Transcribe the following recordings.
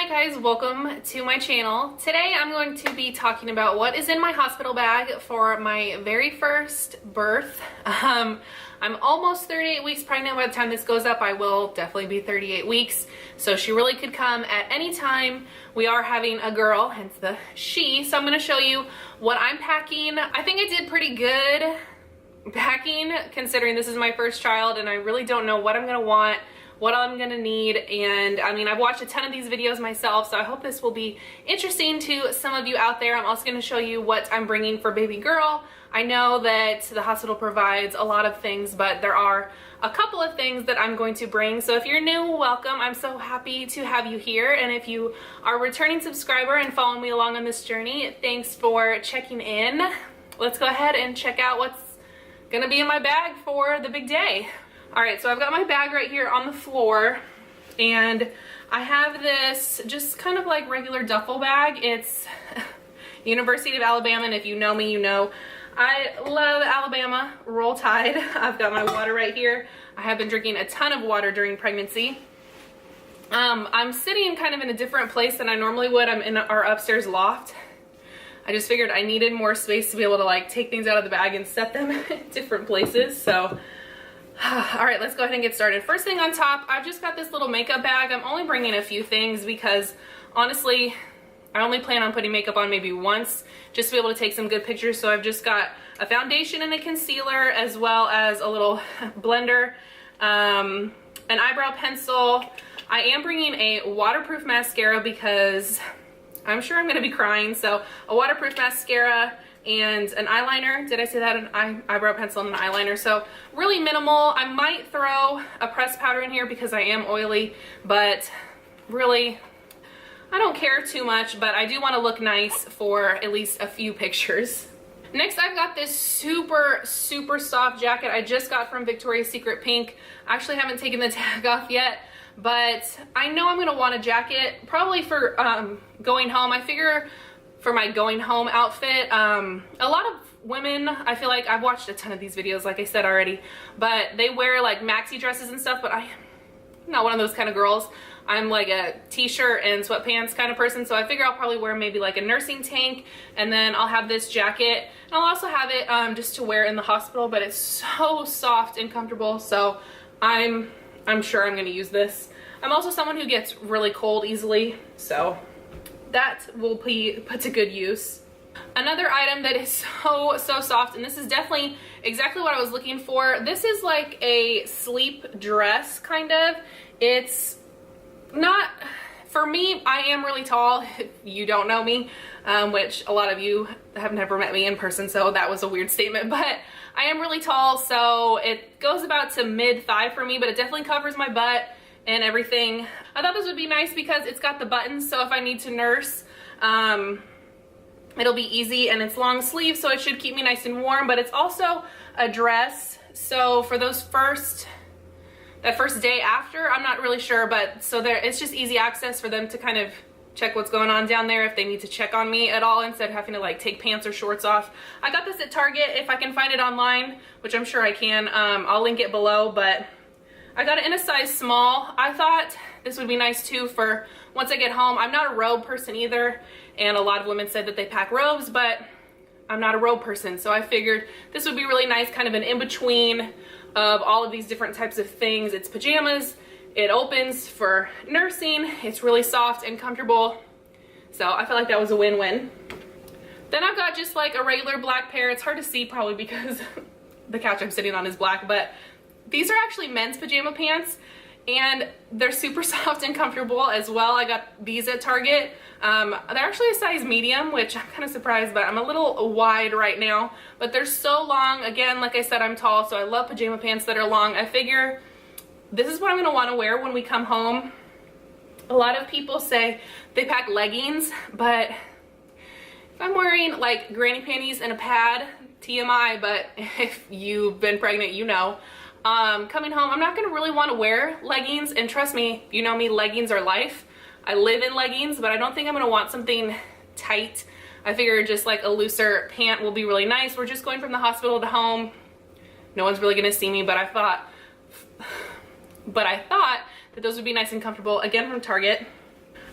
Hi guys, welcome to my channel. Today I'm going to be talking about what is in my hospital bag for my very first birth. I'm almost 38 weeks pregnant. By the time this goes up, I will definitely be 38 weeks. So she really could come at any time. We are having a girl, hence the she. So I'm going to show you what I'm packing. I think I did pretty good packing considering this is my first child and I really don't know what I'm going to want, what I'm gonna need, and I mean, I've watched a ton of these videos myself, so I hope this will be interesting to some of you out there. I'm also gonna show you what I'm bringing for baby girl. I know that the hospital provides a lot of things, but there are a couple of things that I'm going to bring. So if you're new, welcome. I'm so happy to have you here, and if you are a returning subscriber and following me along on this journey, thanks for checking in. Let's go ahead and check out what's gonna be in my bag for the big day. All right, so I've got my bag right here on the floor, and I have this just kind of like regular duffel bag. It's University of Alabama, and if you know me, you know I love Alabama Roll Tide. I've got my water right here. I have been drinking a ton of water during pregnancy. I'm sitting kind of in a different place than I normally would. I'm in our upstairs loft. I just figured I needed more space to be able to like take things out of the bag and set them in different places, so all right, let's go ahead and get started. First thing on top, I've just got this little makeup bag. I'm only bringing a few things because honestly, I only plan on putting makeup on maybe once just to be able to take some good pictures. So I've just got a foundation and a concealer, as well as a little blender, an eyebrow pencil. I am bringing a waterproof mascara because I'm sure I'm gonna be crying. So a waterproof mascara and an eyeliner. Did I say that? An eyebrow pencil and an eyeliner. So really minimal. I might throw a pressed powder in here because I am oily, but really I don't care too much, but I do want to look nice for at least a few pictures. Next, I've got this super soft jacket I just got from Victoria's Secret Pink. I actually haven't taken the tag off yet, but I know I'm gonna want a jacket probably for going home. I figure for my going home outfit, a lot of women, I feel like I've watched a ton of these videos, like I said already, but they wear like maxi dresses and stuff, but I'm not one of those kind of girls. I'm like a t-shirt and sweatpants kind of person, so I figure I'll probably wear maybe like a nursing tank, and then I'll have this jacket, and I'll also have it just to wear in the hospital, but it's so soft and comfortable, so I'm sure I'm gonna use this. I'm also someone who gets really cold easily, so that will be put to good use. Another item that is so soft, and this is definitely exactly what I was looking for. This is like a sleep dress, kind of. It's not, for me, I am really tall, if you don't know me, which a lot of you have never met me in person, so that was a weird statement, but I am really tall, so it goes about to mid-thigh for me, but it definitely covers my butt and everything. I thought this would be nice because it's got the buttons, so if I need to nurse, it'll be easy, and it's long sleeve, so it should keep me nice and warm, but it's also a dress, so for that first day after, I'm not really sure, but so it's just easy access for them to kind of check what's going on down there if they need to check on me at all, instead of having to like take pants or shorts off. I got this at Target. If I can find it online, which I'm sure I can, I'll link it below, but I got it in a size small. I thought this would be nice too for once I get home. I'm not a robe person either, and a lot of women said that they pack robes, but I'm not a robe person, so I figured this would be really nice, kind of an in-between of all of these different types of things. It's pajamas, it opens for nursing, it's really soft and comfortable, so I feel like that was a win-win. Then I've got just like a regular black pair. It's hard to see probably because the couch I'm sitting on is black, but these are actually men's pajama pants, and they're super soft and comfortable as well. I got these at Target. They're actually a size medium, which I'm kind of surprised, but I'm a little wide right now, but they're so long. Again, like I said, I'm tall, so I love pajama pants that are long. I figure this is what I'm gonna wanna wear when we come home. A lot of people say they pack leggings, but if I'm wearing like granny panties and a pad, TMI, but if you've been pregnant, you know, coming home, I'm not gonna really want to wear leggings, and trust me, you know me, leggings are life. I live in leggings, but I don't think I'm gonna want something tight. I figured just like a looser pant will be really nice. We're just going from the hospital to home. No one's really gonna see me, but I thought that those would be nice and comfortable, again from Target.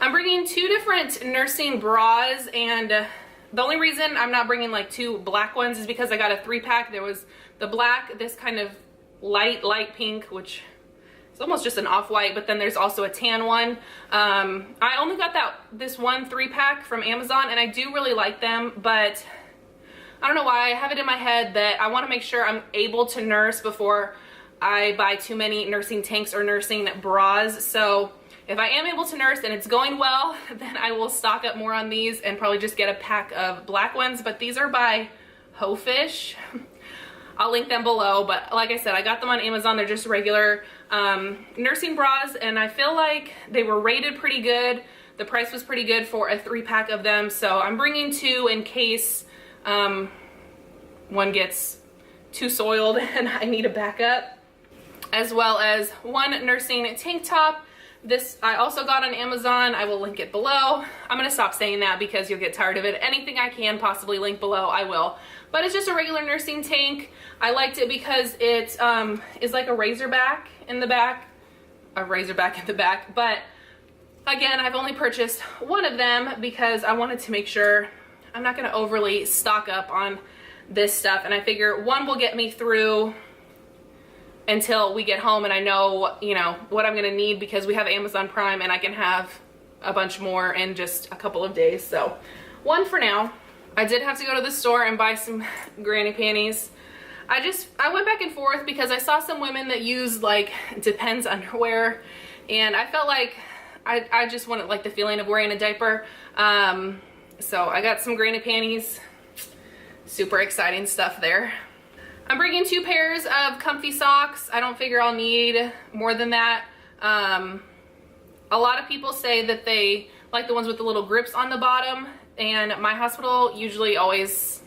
I'm bringing 2 different nursing bras, and the only reason I'm not bringing like 2 black ones is because I got a 3-pack. There was the black, this kind of light pink, which is almost just an off-white, but then there's also a tan one. I only got this one 3-pack from Amazon, and I do really like them, but I don't know why. I have it in my head that I want to make sure I'm able to nurse before I buy too many nursing tanks or nursing bras. So if I am able to nurse and it's going well, then I will stock up more on these and probably just get a pack of black ones. But these are by Hofish. I'll link them below, but like I said, I got them on Amazon. They're just regular nursing bras, and I feel like they were rated pretty good. The price was pretty good for a 3-pack of them, so I'm bringing 2 in case one gets too soiled and I need a backup, as well as 1 nursing tank top. This I also got on Amazon. I will link it below. I'm gonna stop saying that because you'll get tired of it. Anything I can possibly link below, I will. But it's just a regular nursing tank. I liked it because it is like a razorback in the back. But again, I've only purchased 1 of them because I wanted to make sure I'm not gonna overly stock up on this stuff. And I figure 1 will get me through until we get home and I know, you know, what I'm gonna need, because we have Amazon Prime and I can have a bunch more in just a couple of days. So 1 for now. I did have to go to the store and buy some granny panties. I went back and forth because I saw some women that use like Depends underwear, and I felt like I just wanted like the feeling of wearing a diaper. So I got some granny panties. Super exciting stuff there. I'm bringing 2 pairs of comfy socks. I don't figure I'll need more than that. A lot of people say that they like the ones with the little grips on the bottom, and my hospital usually always,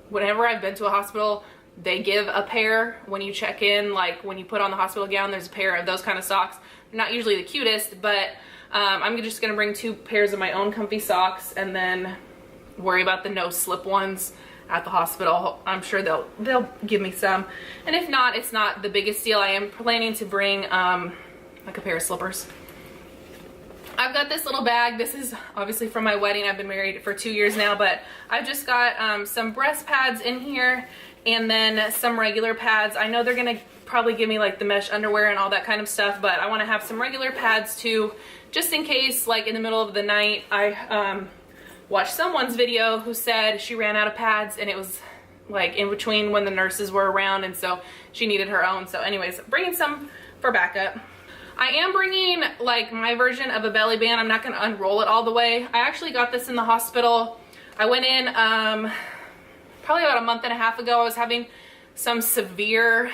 whenever I've been to a hospital, they give a pair when you check in. Like when you put on the hospital gown, there's a pair of those kind of socks. They're not usually the cutest, but I'm just gonna bring 2 pairs of my own comfy socks and then worry about the no slip ones at the hospital. I'm sure they'll give me some, and if not, it's not the biggest deal. I am planning to bring like a pair of slippers. I've got this little bag. This is obviously from my wedding. I've been married for 2 years now, but I've just got some breast pads in here and then some regular pads. I know they're gonna probably give me like the mesh underwear and all that kind of stuff, but I want to have some regular pads too, just in case, like in the middle of the night. I watched someone's video who said she ran out of pads and it was like in between when the nurses were around, and so she needed her own. So anyways, bringing some for backup. I am bringing like my version of a belly band. I'm not going to unroll it all the way. I actually got this in the hospital. I went in probably about a month and a half ago. I was having some severe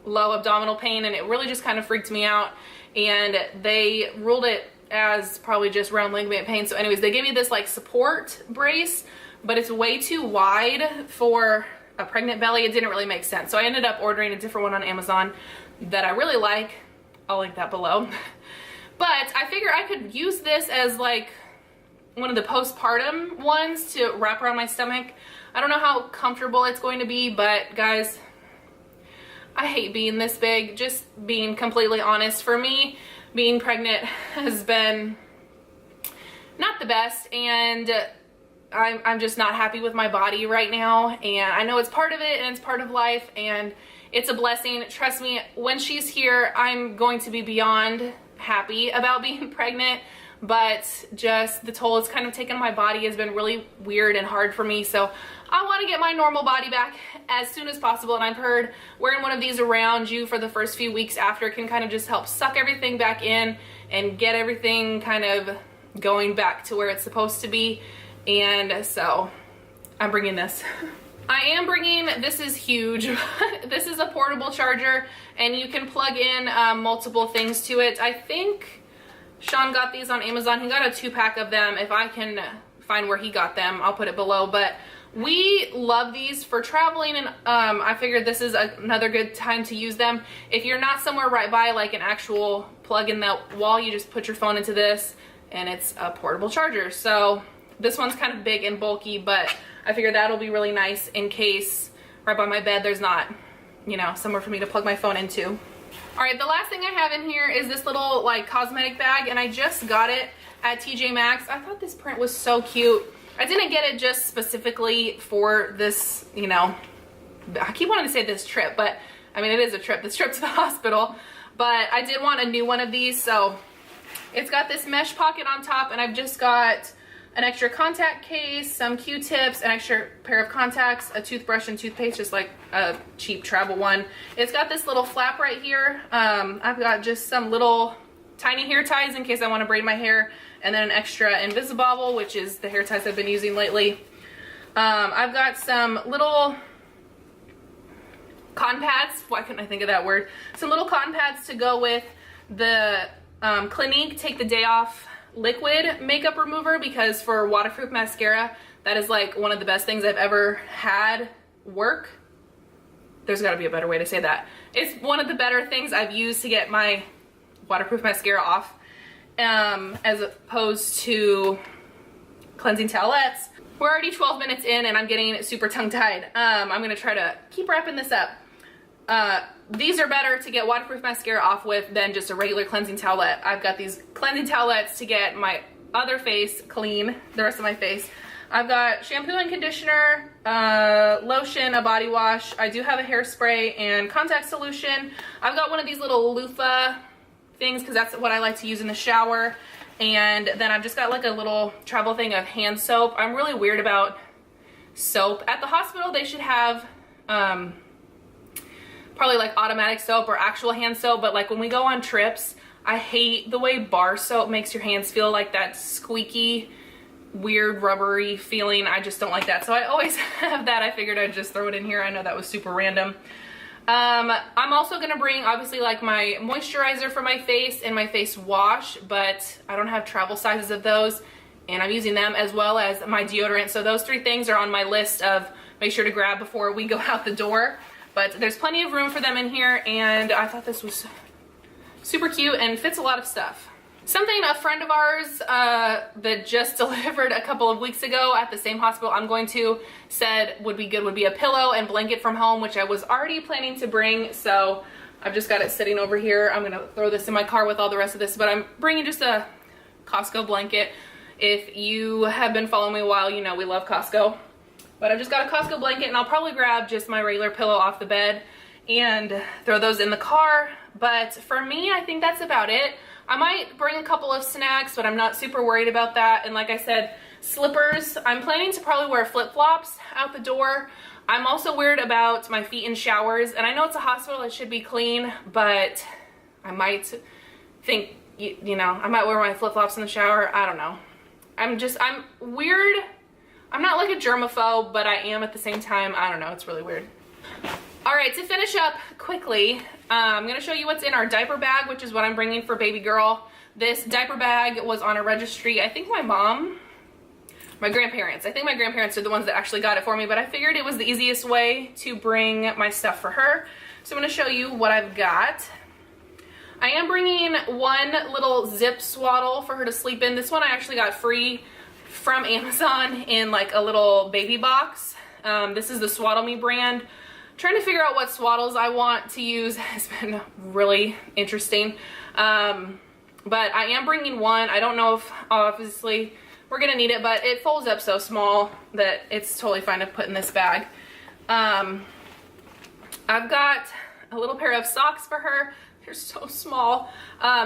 low abdominal pain, and it really just kind of freaked me out, and they ruled it as probably just round ligament pain. So anyways, they gave me this like support brace, but it's way too wide for a pregnant belly. It didn't really make sense. So I ended up ordering a different one on Amazon that I really like. I'll link that below. But I figure I could use this as like one of the postpartum ones to wrap around my stomach. I don't know how comfortable it's going to be, but guys, I hate being this big. Just being completely honest, for me, being pregnant has been not the best, and I'm just not happy with my body right now, and I know it's part of it and it's part of life, and it's a blessing. Trust me, when she's here, I'm going to be beyond happy about being pregnant, but just the toll it's kind of taken on my body has been really weird and hard for me. So I want to get my normal body back as soon as possible, and I've heard wearing one of these around you for the first few weeks after can kind of just help suck everything back in and get everything kind of going back to where it's supposed to be. And so I'm bringing this. I am bringing, this is huge. This is a portable charger, and you can plug in multiple things to it. I think Sean got these on Amazon. He got a 2-pack of them. If I can find where he got them, I'll put it below. But we love these for traveling, and I figured this is another good time to use them. If you're not somewhere right by like an actual plug in the wall, you just put your phone into this, and it's a portable charger. So this one's kind of big and bulky, but I figured that'll be really nice in case right by my bed there's not, you know, somewhere for me to plug my phone into. All right, the last thing I have in here is this little like cosmetic bag, and I just got it at TJ Maxx. I thought this print was so cute. I didn't get it just specifically for this, you know, I keep wanting to say this trip, but I mean, it is a trip, this trip to the hospital. But I did want a new one of these, so it's got this mesh pocket on top, and I've just got an extra contact case, some Q-tips, an extra pair of contacts, a toothbrush and toothpaste, just like a cheap travel one. It's got this little flap right here. I've got just some little tiny hair ties in case I want to braid my hair, and then an extra Invisibobble, which is the hair ties I've been using lately. I've got some little cotton pads. Why couldn't I think of that word? Some little cotton pads to go with the Clinique Take the Day Off liquid makeup remover, because for waterproof mascara, that is like one of the best things I've ever had work. There's got to be a better way to say that. It's one of the better things I've used to get my waterproof mascara off, as opposed to cleansing towelettes. We're already 12 minutes in and I'm getting super tongue-tied. I'm gonna try to keep wrapping this up. These are better to get waterproof mascara off with than just a regular cleansing towelette. I've got these cleansing towelettes to get my other face clean, the rest of my face. I've got shampoo and conditioner, lotion, a body wash. I do have a hairspray and contact solution. I've got one of these little loofah things because that's what I like to use in the shower. And then I've just got like a little travel thing of hand soap. I'm really weird about soap. At the hospital, they should have probably like automatic soap or actual hand soap, but like when we go on trips, I hate the way bar soap makes your hands feel like that squeaky, weird, rubbery feeling. I just don't like that. So I always have that. I figured I'd just throw it in here. I know that was super random. I'm also gonna bring obviously like my moisturizer for my face and my face wash, but I don't have travel sizes of those, and I'm using them, as well as my deodorant. So those three things are on my list of make sure to grab before we go out the door. But there's plenty of room for them in here, and I thought this was super cute and fits a lot of stuff. Something a friend of ours that just delivered a couple of weeks ago at the same hospital I'm going to said would be good would be a pillow and blanket from home, which I was already planning to bring, so I've just got it sitting over here. I'm gonna throw this in my car with all the rest of this, but I'm bringing just a Costco blanket. If you have been following me a while, you know we love Costco. But I've just got a Costco blanket, and I'll probably grab just my regular pillow off the bed and throw those in the car. But for me, I think that's about it. I might bring a couple of snacks, but I'm not super worried about that. And like I said, slippers. I'm planning to probably wear flip-flops out the door. I'm also weird about my feet in showers, and I know it's a hospital, it should be clean, but I might think, you know, I might wear my flip-flops in the shower. I don't know. I'm weird. I'm not like a germaphobe, but I am at the same time. I don't know, it's really weird. All right, to finish up quickly, I'm gonna show you what's in our diaper bag, which is what I'm bringing for baby girl. This diaper bag was on a registry. I think my grandparents are the ones that actually got it for me, but I figured it was the easiest way to bring my stuff for her. So I'm gonna show you what I've got. I am bringing one little zip swaddle for her to sleep in. This one I actually got free from Amazon in like a little baby box. This is the SwaddleMe brand. Trying to figure out what swaddles I want to use has been really interesting. But I am bringing one. I don't know if obviously we're gonna need it, but it folds up so small that it's totally fine to put in this bag. I've got a little pair of socks for her. They're so small.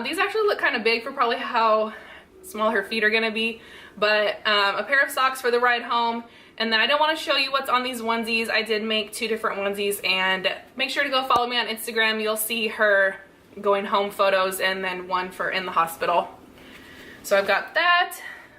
These actually look kind of big for probably how small her feet are gonna be, but a pair of socks for the ride home. And then I don't want to show you what's on these onesies. I did make 2 different onesies, and make sure to go follow me on Instagram. You'll see her going home photos and then one for in the hospital. So I've got that.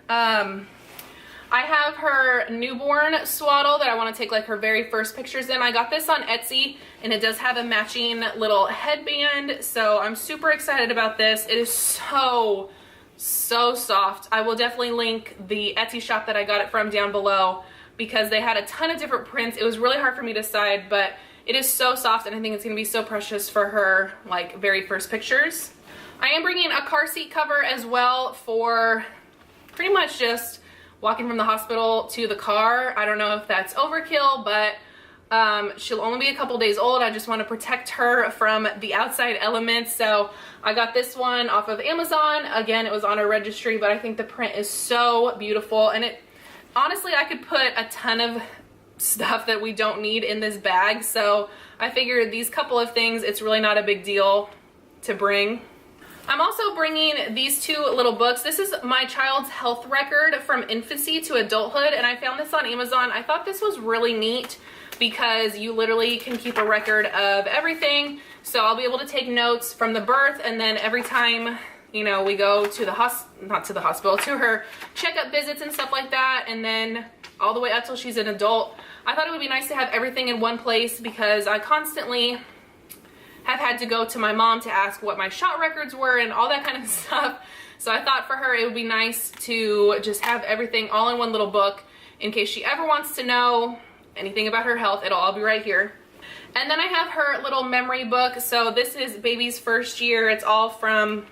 I have her newborn swaddle that I want to take like her very first pictures in. I got this on Etsy, and it does have a matching little headband, so I'm super excited about this. It is so soft. I will definitely link the Etsy shop that I got it from down below, because they had a ton of different prints. It was really hard for me to decide, but it is so soft, and I think it's gonna be so precious for her like very first pictures. I am bringing a car seat cover as well for pretty much just walking from the hospital to the car. I don't know if that's overkill, but She'll only be a couple days old. I just want to protect her from the outside elements. So I got this one off of Amazon. Again, it was on a registry, but I think the print is so beautiful. And it, honestly, I could put a ton of stuff that we don't need in this bag. So I figured these couple of things, it's really not a big deal to bring. I'm also bringing these two little books. This is my child's health record from infancy to adulthood, and I found this on Amazon. I thought this was really neat because you literally can keep a record of everything. So I'll be able to take notes from the birth, and then every time, you know, we go to the not to the hospital, to her checkup visits and stuff like that, and then all the way up till she's an adult. I thought it would be nice to have everything in one place because I constantly have had to go to my mom to ask what my shot records were and all that kind of stuff. So I thought for her it would be nice to just have everything all in one little book in case she ever wants to know anything about her health. It'll all be right here. And then I have her little memory book. So this is baby's first year. It's all from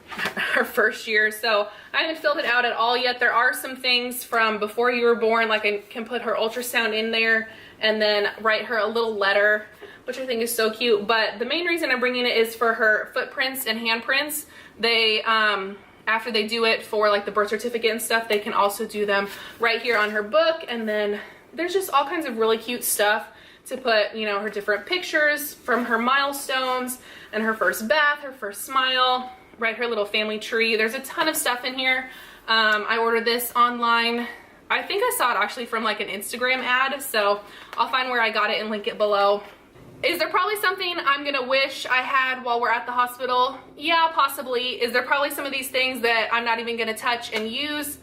her first year. So I haven't filled it out at all yet. There are some things from before you were born, like I can put her ultrasound in there and then write her a little letter, which I think is so cute. But the main reason I'm bringing it is for her footprints and handprints. They, after they do it for like the birth certificate and stuff, they can also do them right here on her book. And then there's just all kinds of really cute stuff to put, you know, her different pictures from her milestones and her first bath, her first smile, write her little family tree. There's a ton of stuff in here. I ordered this online. I think I saw it actually from like an Instagram ad, so I'll find where I got it and link it below. Is there probably something I'm gonna wish I had while we're at the hospital? Yeah, possibly. Is there probably some of these things that I'm not even gonna touch and use?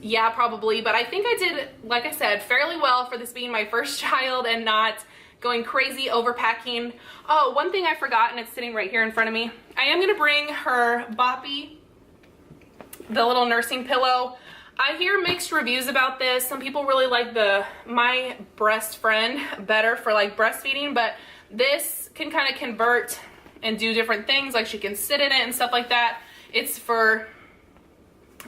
Yeah, probably. But I think I did, like I said, fairly well for this being my first child and not going crazy overpacking. Oh, one thing I forgot, and it's sitting right here in front of me. I am gonna bring her Boppy, the little nursing pillow. I hear mixed reviews about this. Some people really like the My Breast Friend better for like breastfeeding, but this can kind of convert and do different things, like she can sit in it and stuff like that. It's for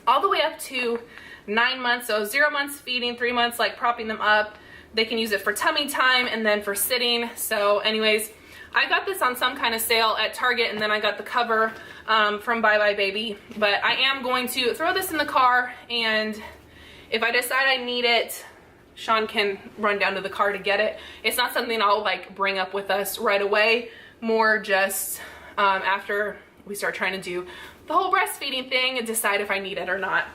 all the way up to 9 months, so 0 months feeding, 3 months like propping them up. They can use it for tummy time and then for sitting. So anyways, I got this on some kind of sale at Target, and then I got the cover from Bye Bye Baby. But I am going to throw this in the car, and if I decide I need it, Sean can run down to the car to get it. It's not something I'll like bring up with us right away, more just after we start trying to do the whole breastfeeding thing and decide if I need it or not.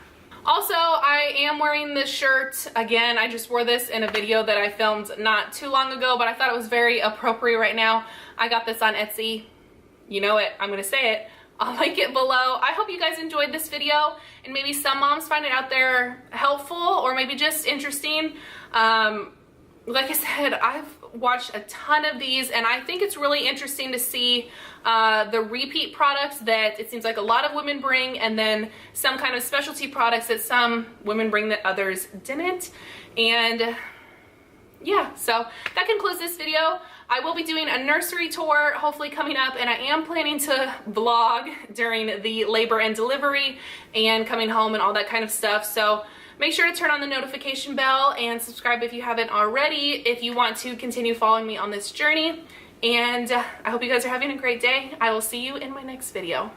Also, I am wearing this shirt. Again, I just wore this in a video that I filmed not too long ago, but I thought it was very appropriate right now. I got this on Etsy. You know it, I'm gonna say it. I'll link it below. I hope you guys enjoyed this video, and maybe some moms find it out there helpful or maybe just interesting. Like I said, I've watched a ton of these, and I think it's really interesting to see the repeat products that it seems like a lot of women bring, and then some kind of specialty products that some women bring that others didn't. And yeah, so that concludes this video. I will be doing a nursery tour hopefully coming up, and I am planning to vlog during the labor and delivery and coming home and all that kind of stuff. So make sure to turn on the notification bell and subscribe if you haven't already if you want to continue following me on this journey. And I hope you guys are having a great day. I will see you in my next video.